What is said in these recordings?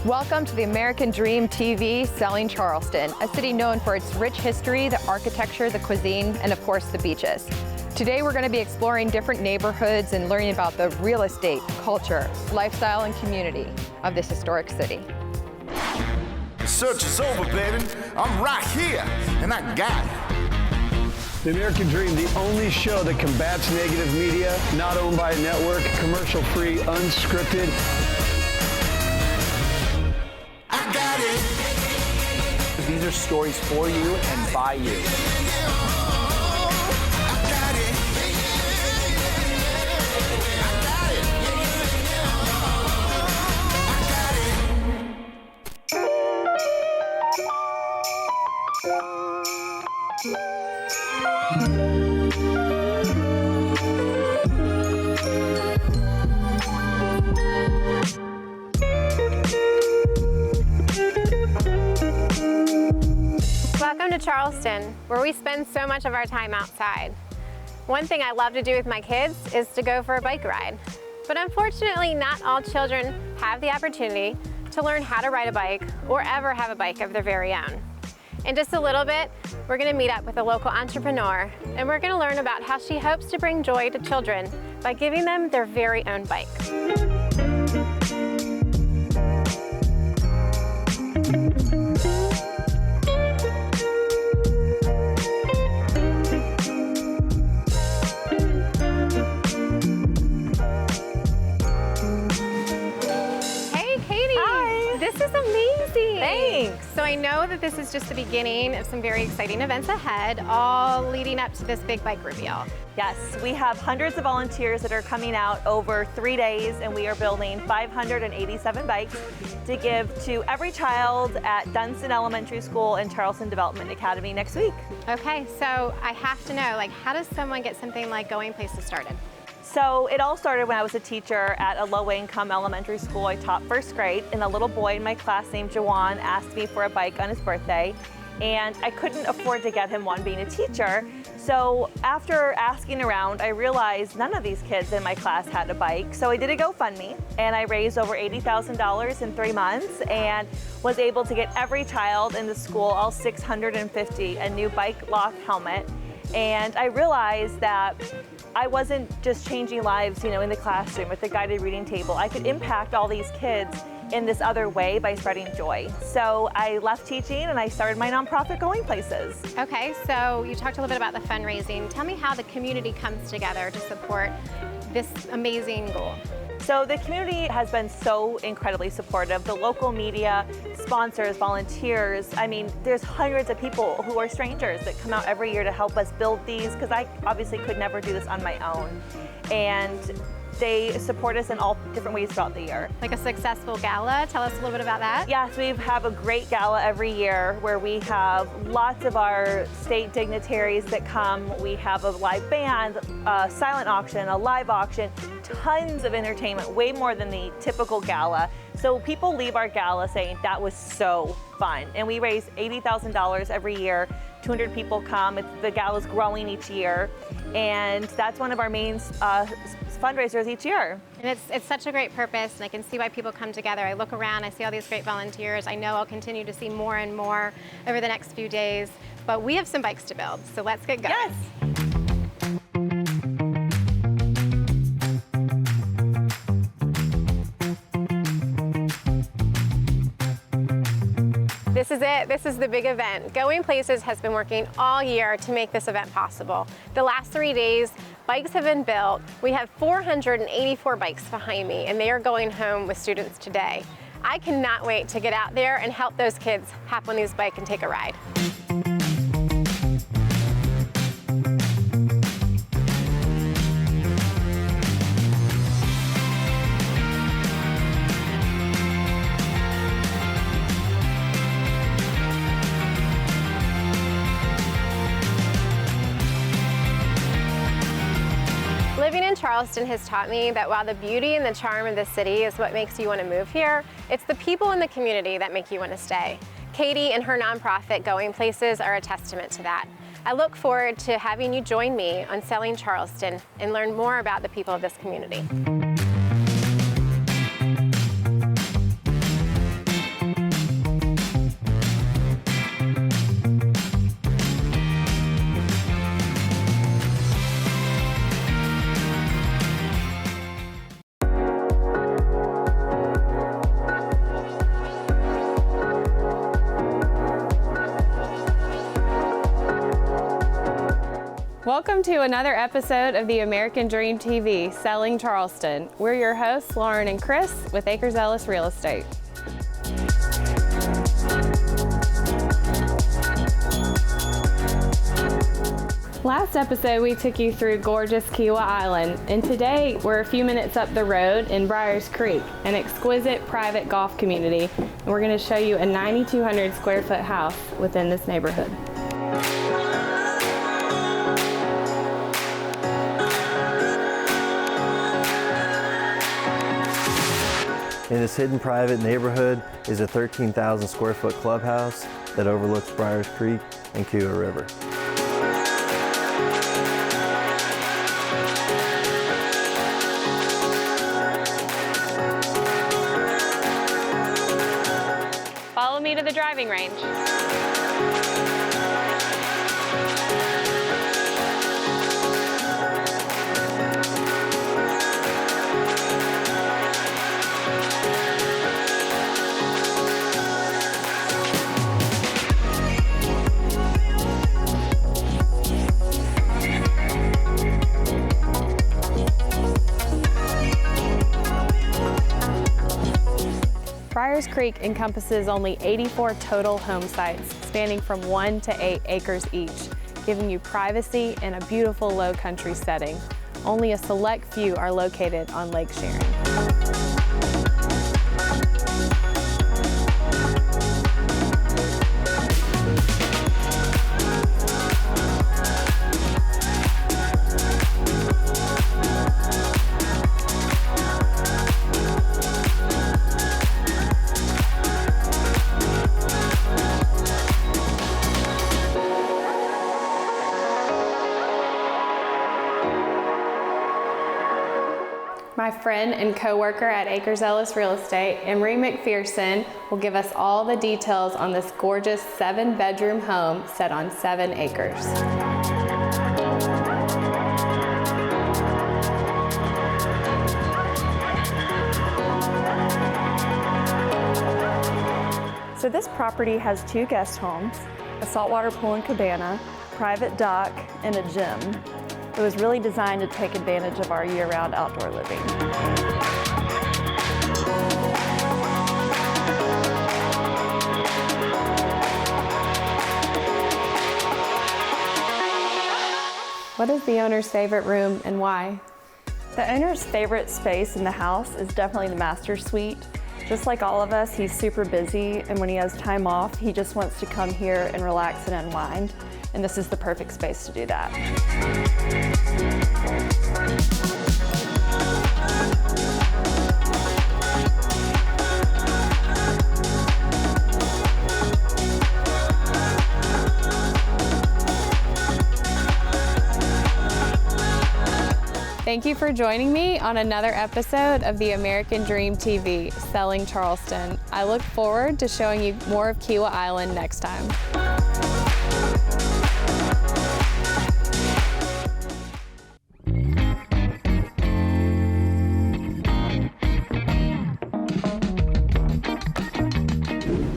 Welcome to the American Dream TV, Selling Charleston, a city known for its rich history, the architecture, the cuisine, and of course the beaches. Today we're going to be exploring different neighborhoods and learning about the real estate, culture, lifestyle, and community of this historic city. The search is over, baby. I'm right here, and I got it. The American Dream, the only show that combats negative media, not owned by a network, commercial-free, unscripted. I got it. These are stories for you and by you. I got it. I got it. Welcome to Charleston, where we spend so much of our time outside. One thing I love to do with my kids is to go for a bike ride. But unfortunately, not all children have the opportunity to learn how to ride a bike or ever have a bike of their very own. In just a little bit, we're going to meet up with a local entrepreneur, and we're going to learn about how she hopes to bring joy to children by giving them their very own bike. Thanks. So I know that this is just the beginning of some very exciting events ahead, all leading up to this big bike reveal. Yes, we have hundreds of volunteers that are coming out over 3 days, and we are building 587 bikes to give to every child at Dunston Elementary School and Charleston Development Academy next week. Okay, so I have to know, how does someone get something like Going Places started? So it all started when I was a teacher at a low-income elementary school. I taught first grade, and a little boy in my class named Jawan asked me for a bike on his birthday, and I couldn't afford to get him one being a teacher. So after asking around, I realized none of these kids in my class had a bike. So I did a GoFundMe, and I raised over $80,000 in 3 months and was able to get every child in the school, all 650, a new bike lock helmet. And I realized that I wasn't just changing lives, in the classroom with the guided reading table. I could impact all these kids in this other way by spreading joy. So I left teaching and I started my nonprofit Going Places. Okay, so you talked a little bit about the fundraising. Tell me how the community comes together to support this amazing goal. So the community has been so incredibly supportive. The local media, sponsors, volunteers, there's hundreds of people who are strangers that come out every year to help us build these, because I obviously could never do this on my own. And they support us in all different ways throughout the year. Like a successful gala, tell us a little bit about that. Yes, we have a great gala every year where we have lots of our state dignitaries that come. We have a live band, a silent auction, a live auction, tons of entertainment, way more than the typical gala. So people leave our gala saying that was so fun. And we raise $80,000 every year. 200 people come. The gala's growing each year. And that's one of our main fundraisers each year. And it's such a great purpose, and I can see why people come together. I look around, I see all these great volunteers. I know I'll continue to see more and more over the next few days. But we have some bikes to build, so let's get going. Yes. This is it. This is the big event. Going Places has been working all year to make this event possible. The last 3 days, bikes have been built. We have 484 bikes behind me, and they are going home with students today. I cannot wait to get out there and help those kids hop on these bikes and take a ride. Living in Charleston has taught me that while the beauty and the charm of the city is what makes you want to move here, it's the people in the community that make you want to stay. Katie and her nonprofit Going Places are a testament to that. I look forward to having you join me on Selling Charleston and learn more about the people of this community. Welcome to another episode of the American Dream TV, Selling Charleston. We're your hosts, Lauren and Chris, with Acres Ellis Real Estate. Last episode, we took you through gorgeous Kiowa Island, and today we're a few minutes up the road in Briars Creek, an exquisite private golf community, and we're going to show you a 9,200 square foot house within this neighborhood. In this hidden private neighborhood is a 13,000 square foot clubhouse that overlooks Briars Creek and Kiowa River. Follow me to the driving range. Briars Creek encompasses only 84 total home sites, spanning from 1 to 8 acres each, giving you privacy in a beautiful low country setting. Only a select few are located on lake sharing. My friend and co-worker at Acres Ellis Real Estate, Emery McPherson, will give us all the details on this gorgeous 7-bedroom home set on 7 acres. So this property has 2 guest homes, a saltwater pool and cabana, private dock, and a gym. It was really designed to take advantage of our year-round outdoor living. What is the owner's favorite room and why? The owner's favorite space in the house is definitely the master suite. Just like all of us, he's super busy, and when he has time off, he just wants to come here and relax and unwind. And this is the perfect space to do that. Thank you for joining me on another episode of the American Dream TV, Selling Charleston. I look forward to showing you more of Kiowa Island next time.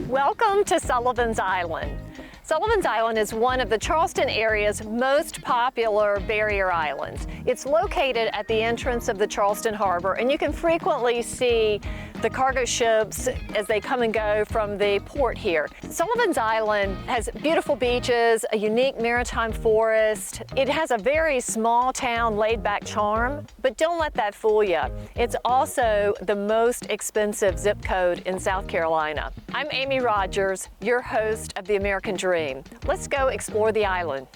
Welcome to Sullivan's Island. Sullivan's Island is one of the Charleston area's most popular barrier islands. It's located at the entrance of the Charleston Harbor, and you can frequently see the cargo ships as they come and go from the port here. Sullivan's Island has beautiful beaches, a unique maritime forest. It has a very small town, laid-back charm, but don't let that fool you. It's also the most expensive zip code in South Carolina. I'm Amy Rogers, your host of The American Dream. Let's go explore the island.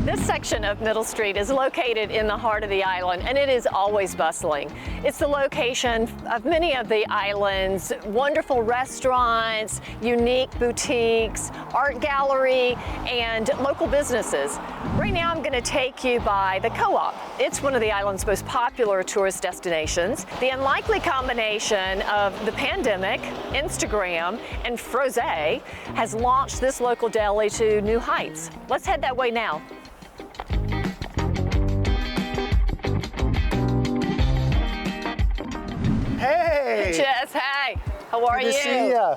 This section of Middle Street is located in the heart of the island, and it is always bustling. It's the location of many of the island's wonderful restaurants, unique boutiques, art gallery, and local businesses. Right now I'm going to take you by the Co-op. It's one of the island's most popular tourist destinations. The unlikely combination of the pandemic, Instagram, and frosé has launched this local deli to new heights. Let's head that way now. Hey, Hey. Jess, hey. How are you? Good to see ya.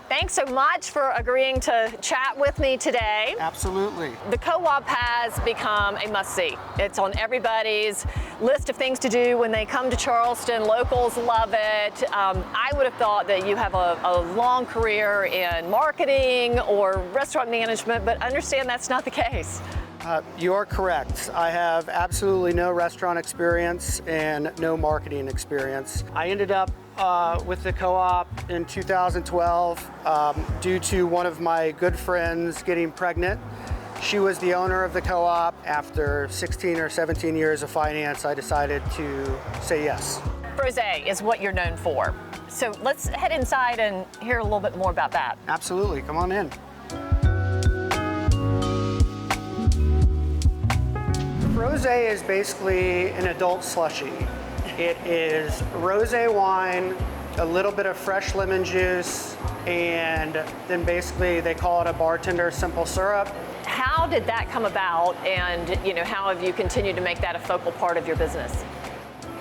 Thanks so much for agreeing to chat with me today. Absolutely. The co-op has become a must-see. It's on everybody's list of things to do when they come to Charleston. Locals love it. I would have thought that you have a long career in marketing or restaurant management, but understand that's not the case. You are correct. I have absolutely no restaurant experience and no marketing experience. I ended up with the co-op in 2012 due to one of my good friends getting pregnant. She was the owner of the co-op. After 16 or 17 years of finance, I decided to say yes. Frosé is what you're known for. So let's head inside and hear a little bit more about that. Absolutely, come on in. Frosé is basically an adult slushie. It is rosé wine, a little bit of fresh lemon juice, and then basically they call it a bartender simple syrup. How did that come about, and how have you continued to make that a focal part of your business?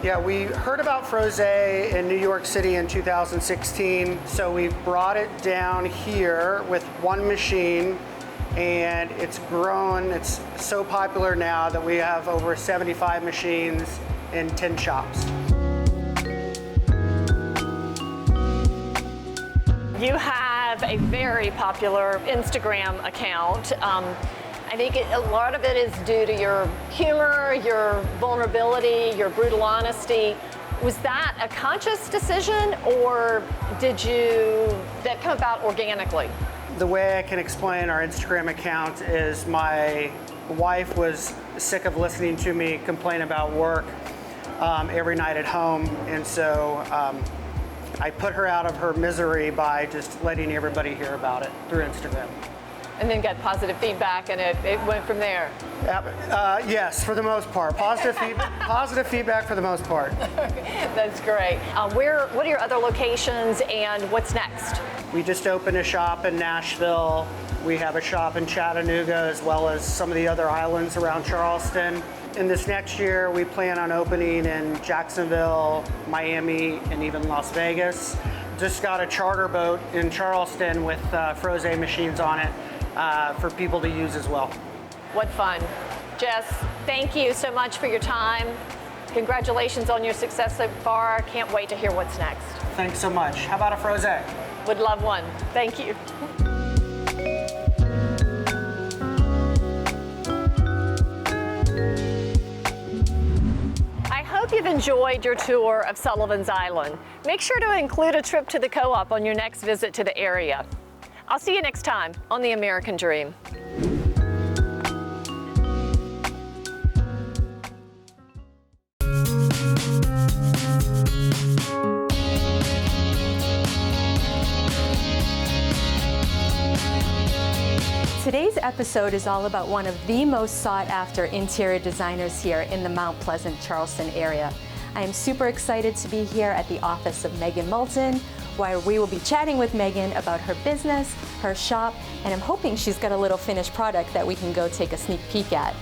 Yeah, we heard about Frosé in New York City in 2016, so we brought it down here with one machine, and it's grown. It's so popular now that we have over 75 machines in 10 shops. You have a very popular Instagram account. I think a lot of it is due to your humor, your vulnerability, your brutal honesty. Was that a conscious decision, or did that come about organically? The way I can explain our Instagram account is my wife was sick of listening to me complain about work every night at home, and so I put her out of her misery by just letting everybody hear about it through Instagram. And then got positive feedback, and it went from there. Yes, for the most part. Positive feedback for the most part. That's great. What are your other locations, and what's next? We just opened a shop in Nashville. We have a shop in Chattanooga, as well as some of the other islands around Charleston. In this next year, we plan on opening in Jacksonville, Miami, and even Las Vegas. Just got a charter boat in Charleston with Frosé machines on it for people to use as well. What fun. Jess, thank you so much for your time. Congratulations on your success so far. Can't wait to hear what's next. Thanks so much. How about a Frosé? Would love one. Thank you. I hope you've enjoyed your tour of Sullivan's Island. Make sure to include a trip to the co-op on your next visit to the area. I'll see you next time on The American Dream. Today's episode is all about one of the most sought-after interior designers here in the Mount Pleasant, Charleston area. I am super excited to be here at the office of Megan Moulton, where we will be chatting with Megan about her business, her shop, and I'm hoping she's got a little finished product that we can go take a sneak peek at.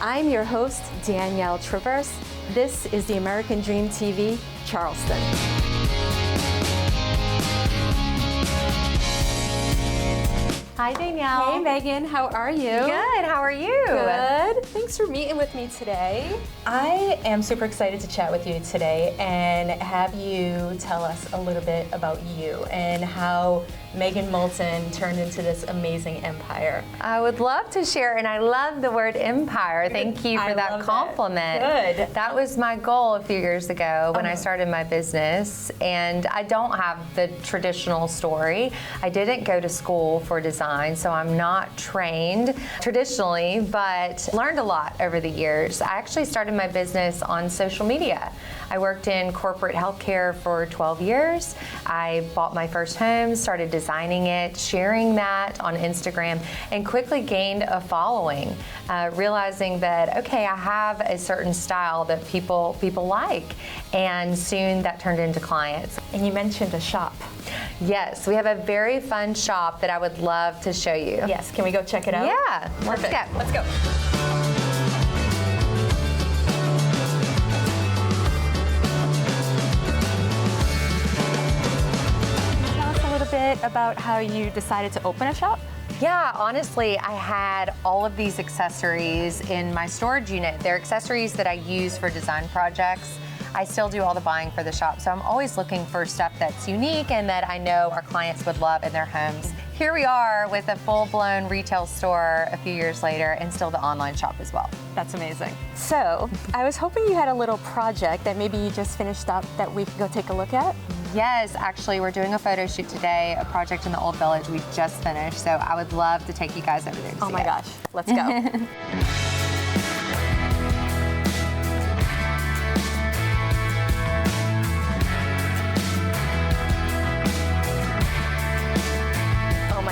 I'm your host, Danielle Traverse. This is The American Dream TV, Charleston. Hi, Danielle. Hey, Megan. How are you? Good. How are you? Good. Thanks for meeting with me today. I am super excited to chat with you today and have you tell us a little bit about you and how Megan Moulton turned into this amazing empire. I would love to share, and I love the word empire. Thank you for that compliment. Good. That was my goal a few years ago when I started my business, and I don't have the traditional story. I didn't go to school for design, so I'm not trained traditionally, but learned a lot over the years. I actually started my business on social media. I worked in corporate healthcare for 12 years. I bought my first home, started designing it, sharing that on Instagram, and quickly gained a following, realizing that, okay, I have a certain style that people like, and soon that turned into clients. And you mentioned a shop. Yes, we have a very fun shop that I would love to show you. Yes, can we go check it out? Yeah, let's go. Let's go. bit about how you decided to open a shop? Yeah, honestly, I had all of these accessories in my storage unit. They're accessories that I use for design projects. I still do all the buying for the shop, so I'm always looking for stuff that's unique and that I know our clients would love in their homes. Here we are with a full-blown retail store a few years later and still the online shop as well. That's amazing. So, I was hoping you had a little project that maybe you just finished up that we could go take a look at. Yes, actually, we're doing a photo shoot today, a project in the Old Village we've just finished, so I would love to take you guys over there to see it. Oh my gosh, let's go.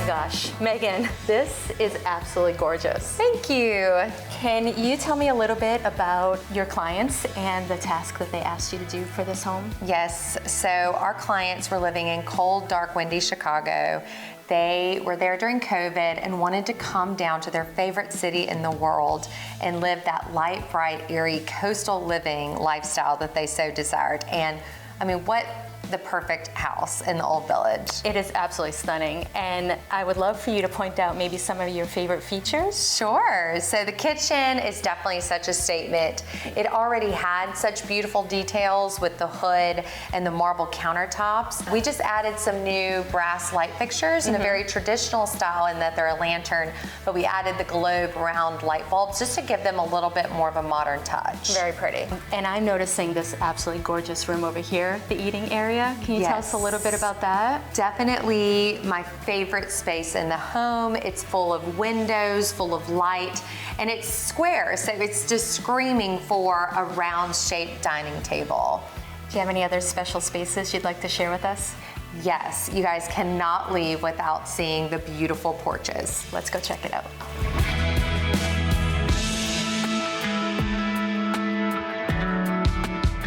Gosh, Megan, this is absolutely gorgeous. Thank you. Can you tell me a little bit about your clients and the task that they asked you to do for this home? Yes, so our clients were living in cold, dark, windy Chicago. They were there during COVID and wanted to come down to their favorite city in the world and live that light, bright, airy, coastal living lifestyle that they so desired. And I mean, what the perfect house in the Old Village. It is absolutely stunning, and I would love for you to point out maybe some of your favorite features. Sure. So the kitchen is definitely such a statement. It already had such beautiful details with the hood and the marble countertops. We just added some new brass light fixtures in a very traditional style in that they're a lantern, but we added the globe round light bulbs just to give them a little bit more of a modern touch. Very pretty. And I'm noticing this absolutely gorgeous room over here, the eating area. Can you tell us a little bit about that? Definitely my favorite space in the home. It's full of windows, full of light, and it's square, so it's just screaming for a round-shaped dining table. Do you have any other special spaces you'd like to share with us? Yes, you guys cannot leave without seeing the beautiful porches. Let's go check it out.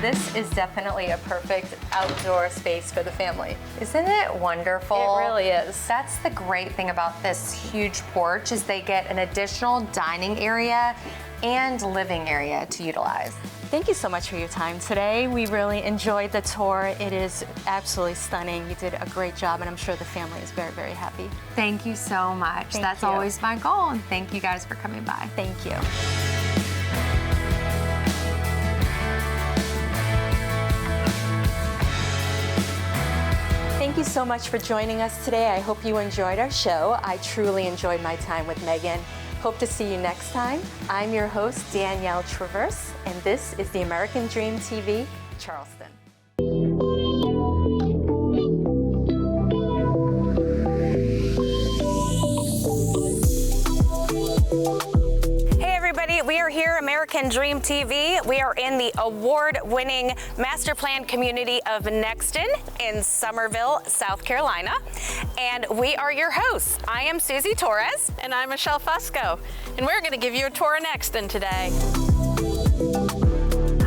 This is definitely a perfect outdoor space for the family. Isn't it wonderful? It really is. That's the great thing about this huge porch is they get an additional dining area and living area to utilize. Thank you so much for your time today. We really enjoyed the tour. It is absolutely stunning. You did a great job, and I'm sure the family is very, very happy. Thank you so much. That's always my goal, and thank you guys for coming by. Thank you. Thank you so much for joining us today. I hope you enjoyed our show. I truly enjoyed my time with Megan. Hope to see you next time. I'm your host, Danielle Traverse, and this is the American Dream TV, Charleston. We are here, American Dream TV. We are in the award-winning master plan community of Nexton in Somerville, South Carolina. And we are your hosts. I am Susie Torres. And I'm Michelle Fusco. And we're going to give you a tour of Nexton today.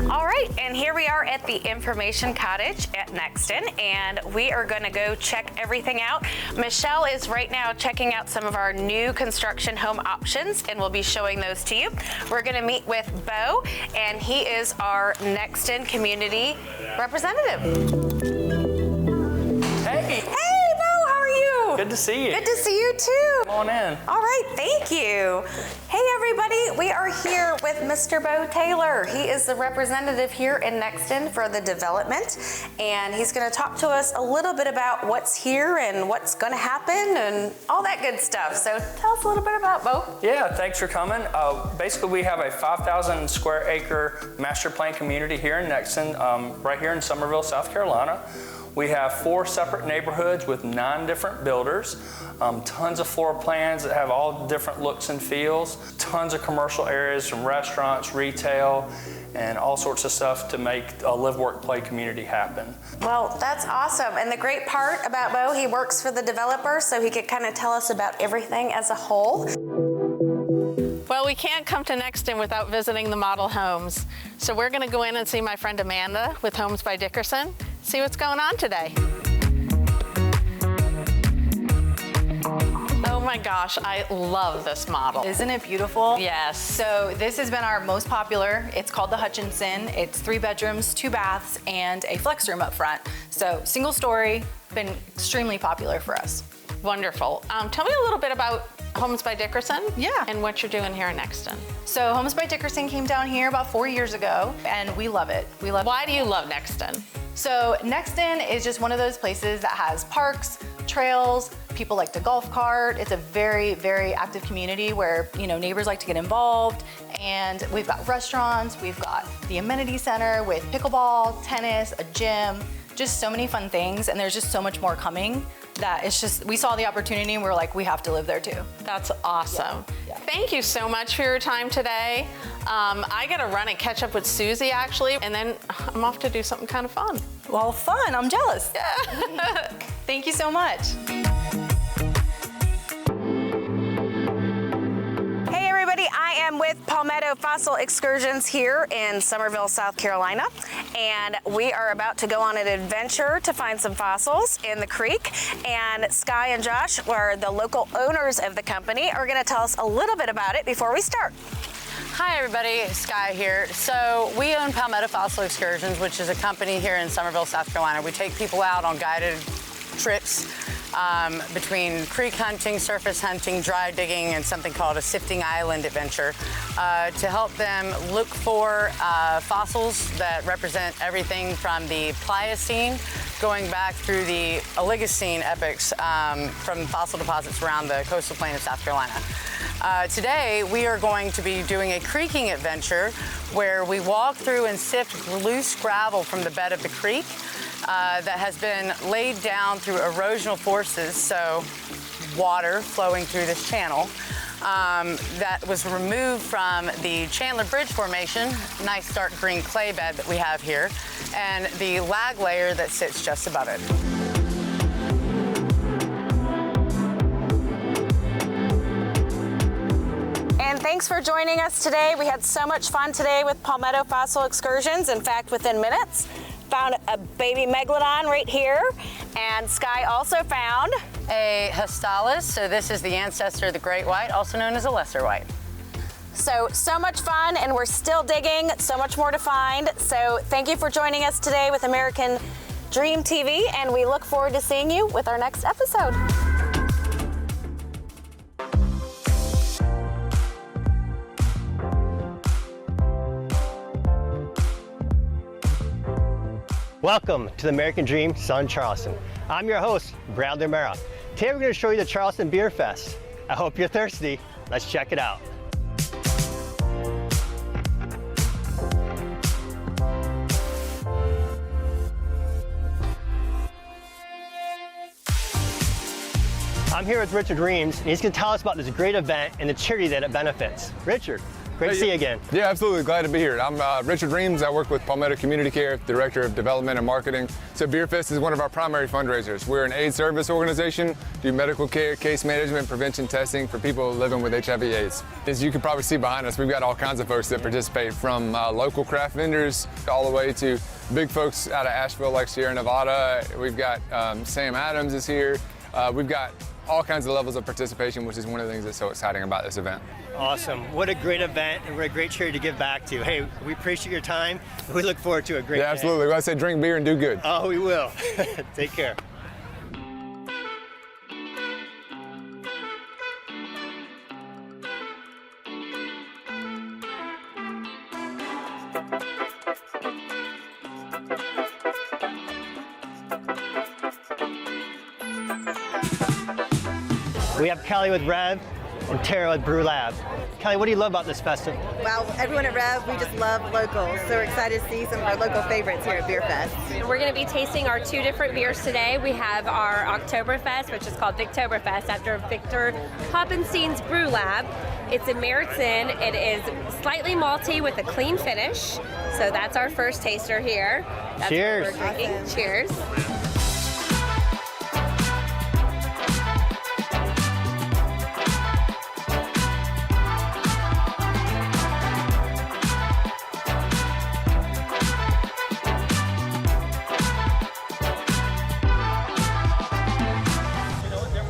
All right, and here we are at the Information Cottage at Nexton, and we are gonna go check everything out. Michelle is right now checking out some of our new construction home options, and we'll be showing those to you. We're gonna meet with Bo, and he is our Nexton community representative. Hey! Hey, Bo, how are you? Good to see you. Good to see you too. Come on in. All right, thank you. Hey everybody, we are here with Mr. Bo Taylor. He is the representative here in Nexton for the development, and he's gonna talk to us a little bit about what's here and what's gonna happen and all that good stuff. So tell us a little bit about Bo. Yeah, thanks for coming. Basically, we have a 5,000 square acre master plan community here in Nexton, right here in Somerville, South Carolina. We have 4 separate neighborhoods with 9 different builders, tons of floor plans that have all different looks and feels, tons of commercial areas from restaurants, retail, and all sorts of stuff to make a live, work, play community happen. Well, that's awesome. And the great part about Bo, he works for the developer, so he could kind of tell us about everything as a whole. Well, we can't come to Nexton without visiting the model homes. So we're going to go in and see my friend Amanda with Homes by Dickerson, see what's going on today. Oh my gosh, I love this model. Isn't it beautiful? Yes. So this has been our most popular. It's called the Hutchinson. It's 3 bedrooms, 2 baths, and a flex room up front. So single story, been extremely popular for us. Wonderful. Tell me a little bit about Homes by Dickerson. Yeah. And what you're doing here in Nexton. So Homes by Dickerson came down here about 4 years ago, and we love it. We love. Why do you love Nexton? So Nexton is just one of those places that has parks, trails, people like to golf cart. It's a very, very active community where, you know, neighbors like to get involved. And we've got restaurants, we've got the amenity center with pickleball, tennis, a gym, just so many fun things. And there's just so much more coming that it's just, we saw the opportunity and we were like, we have to live there too. That's awesome. Yeah. Thank you so much for your time today. I gotta run and catch up with Susie actually, and then I'm off to do something kind of fun. Well, fun, I'm jealous. Yeah. Thank you so much. Hey everybody, I am with Palmetto Fossil Excursions here in Summerville, South Carolina, and we are about to go on an adventure to find some fossils in the creek. And Sky and Josh, who are the local owners of the company, are going to tell us a little bit about it before we start. Hi everybody, Sky here. So we own Palmetto Fossil Excursions, which is a company here in Summerville, South Carolina. We take people out on guided trips between creek hunting, surface hunting, dry digging, and something called a sifting island adventure to help them look for fossils that represent everything from the Pliocene going back through the Oligocene epochs from fossil deposits around the coastal plain of South Carolina. Today, we are going to be doing a creeking adventure where we walk through and sift loose gravel from the bed of the creek that has been laid down through erosional forces, so water flowing through this channel, that was removed from the Chandler Bridge Formation, nice dark green clay bed that we have here, and the lag layer that sits just above it. And thanks for joining us today. We had so much fun today with Palmetto Fossil Excursions. In fact, within minutes, found a baby megalodon right here. And Sky also found a Hastalis. So this is the ancestor of the great white, also known as a lesser white. So much fun, and we're still digging, so much more to find. So thank you for joining us today with American Dream TV, and we look forward to seeing you with our next episode. Welcome to the American Dream, Selling Charleston. I'm your host, Bradley Mara. Today we're going to show you the Charleston Beer Fest. I hope you're thirsty. Let's check it out. I'm here with Richard Reams, and he's going to tell us about this great event and the charity that it benefits. Richard, great to see you again. Yeah, absolutely. Glad to be here. I'm Richard Reams. I work with Palmetto Community Care, Director of Development and Marketing. So Beer Fest is one of our primary fundraisers. We're an AIDS service organization, do medical care, case management, prevention testing for people living with HIV/AIDS. As you can probably see behind us, we've got all kinds of folks that participate, from local craft vendors all the way to big folks out of Asheville like Sierra Nevada. We've got Sam Adams is here. We've got all kinds of levels of participation, which is one of the things that's so exciting about this event. Awesome. What a great event, and we're a great charity to give back to. Hey, we appreciate your time. We look forward to a great day. Absolutely. I say drink beer and do good. Oh, we will. Take care. We have Kelly with Rev and Tara with Brew Lab. Kelly, what do you love about this festival? Well, everyone at Rev, we just love locals. So we're excited to see some of our local favorites here at Beer Fest. We're going to be tasting our 2 different beers today. We have our Oktoberfest, which is called Victoberfest, after Victor Hoppenstein's Brew Lab. It's in Meritzen. It is slightly malty with a clean finish. So that's our first taster here. That's Cheers. What we're drinking. Awesome. Cheers.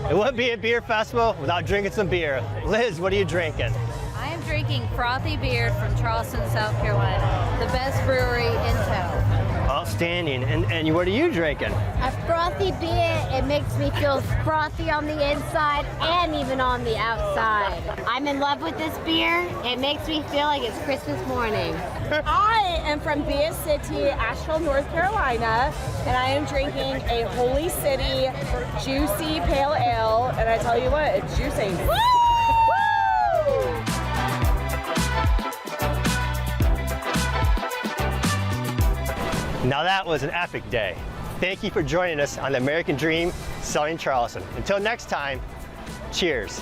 And what be at Beer Festival without drinking some beer. Liz, what are you drinking? I am drinking frothy beer from Charleston, South Carolina, the best brewery in town. Outstanding. And what are you drinking? A frothy beer, it makes me feel frothy on the inside and even on the outside. I'm in love with this beer. It makes me feel like it's Christmas morning. I am from Beer City, Asheville, North Carolina, and I am drinking a Holy City Juicy Pale Ale, and I tell you what, it's juicy. Woo! Now that was an epic day. Thank you for joining us on the American Dream, Selling Charleston. Until next time, cheers.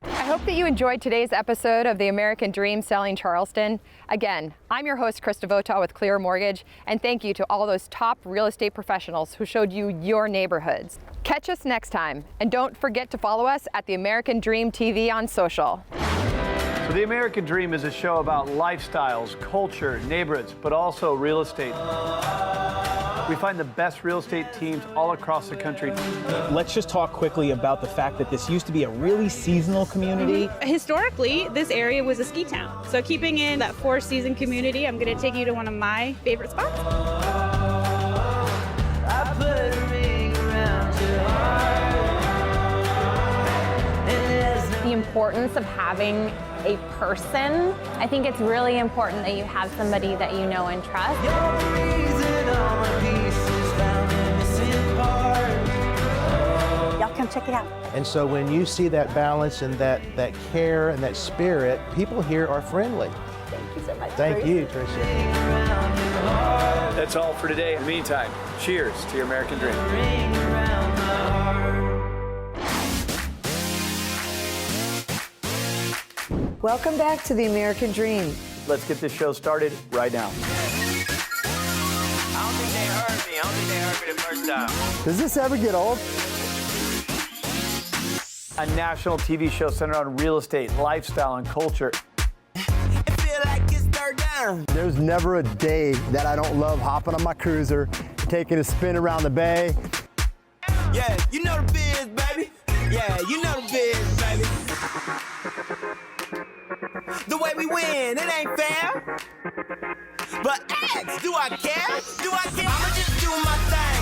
I hope that you enjoyed today's episode of the American Dream Selling Charleston. Again, I'm your host, Krista Vota with Clear Mortgage, and thank you to all those top real estate professionals who showed you your neighborhoods. Catch us next time, and don't forget to follow us at the American Dream TV on social. So the American Dream is a show about lifestyles, culture, neighborhoods, but also real estate. We find the best real estate teams all across the country. Let's just talk quickly about the fact that this used to be a really seasonal community. Historically, this area was a ski town. So keeping in that four-season community, I'm going to take you to one of my favorite spots. The importance of having a person. I think it's really important that you have somebody that you know and trust. Y'all come check it out. And so when you see that balance and that care and that spirit, people here are friendly. Thank you so much. Thank you, Tricia. That's all for today. In the meantime, cheers to your American Dream. Welcome back to the American Dream. Let's get this show started right now. I don't think they heard me the first time. Does this ever get old? A national TV show centered on real estate, lifestyle, and culture. There's never a day that I don't love hopping on my cruiser, taking a spin around the bay. Yeah, you know the biz, baby. Yeah, you know the biz, baby. The way we win, it ain't fair. But ask, do I care? Do I care? I'ma just do my thing.